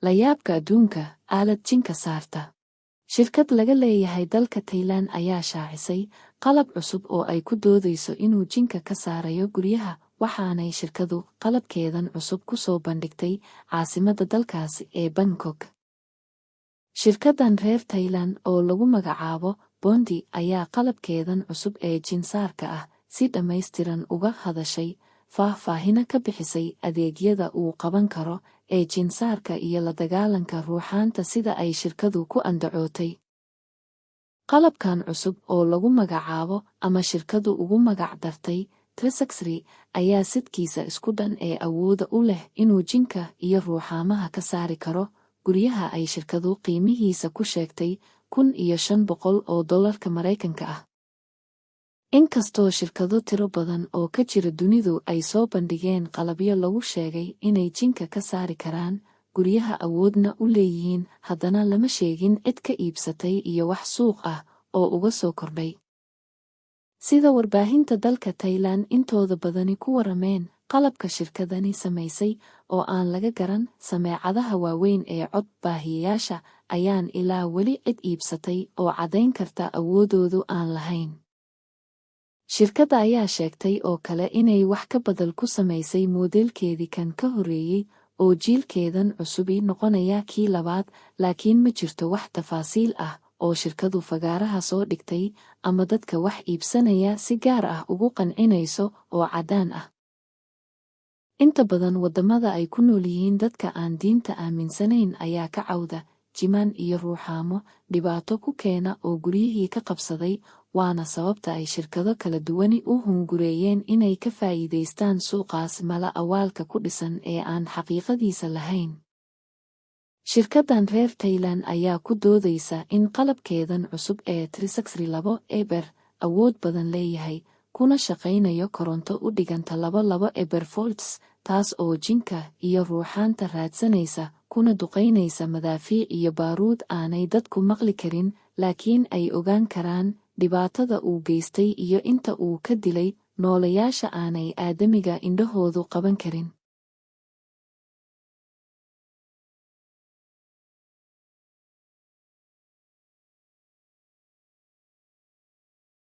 La yaabka adduunka, aalad jinka saarta. Shirkad laga leeyahay dalka Thailand ayaa shaacisay qalab cusub oo ay ku doodayso inuu jinka ka saarayo guryaha, waxaanay shirkadu qalabkeedan cusub ku soo bandhigtay caasimadda dalkaasi ee Bangkok. Shirkaddan reer Thailand oo lagu magacaabo Bondi ayaa qalabkeedan cusub ee jinsaarka ah si dhammaystiran uga hadashay, faahfaahina ka bixisay adeegyada uu qaban karo ee jinsaarka iyo la dagaalanka ruuxaanta sida ay shirkadu ku andacootay. Qalabkan cusub oo lagu magacaabo ama shirkadu ugu magac dartay 360 ayaa sidkiisa isku dhan ee awooda u leh inuu jinka iyo ruuxaamaha ka saari karo guryaha ay shirkadu qiimihiisa ku sheegtay $1,500 Maraykanka ah. Inkastoo shirkado tiro badan oo ka jira dunidu ay soo bandhigeen qalabyo lagu sheegay inay jinka ka saari karaan guryaha awoodna u leeyihiin, haddana lama sheegin cid ka iibsatay iyo wax suuq ah oo uga soo kordhay. Sida warbaahinta dalka Thailand intooda badani ku warameen, qalabka shirkadani samaysay oo aan laga garan sameecadaha waaweyn ee cod baahiyeyaasha ayaan ilaa weli cid iibsatay oo caddayn karta awoodoodu aan lahayn. Shirkadda ayaa sheegtay oo kale inay wax ka badal ku samaysay moodeelkeedii kan ka horreeyey oo jiilkeedan cusubi noqonaya kii labaad, laakiin ma jirto wax tafaasiil ah oo shirkadu fagaaraha soo dhigtay ama dadka wax iibsanaya si gaar ah ugu qancinayso oo caddaan ah. Inta badan waddamada ay ku nool yihiin dadka aan diinta aaminsanayn ayaa ka cawda jimaan iyo ruuxaamo dhibaato ku keena oo guryihii ka qabsaday, waana sababta ay shirkado kala duwani u hungureeyeen inay ka faa'iidaystaan suuqaas mala awaalka ku dhisan ee aan xaqiiqadiisa lahayn. Shirkaddan reer Thailand ayaa ku doodaysa in qalabkeedan cusub ee 360 eber awood badan leeyahay, kuna shaqaynayo koronto u dhiganta 22 eber volts, taas oo jinka iyo ruuxaanta raadsanaysa kuna duqaynaysa madaafiic iyo baaruud aanay dadku maqli karin, laakiin ay ogaan karaan dhibaatada uu geystay iyo inta uu ka dilay noolayaasha aanay aadamiga indhahoodu qaban karin.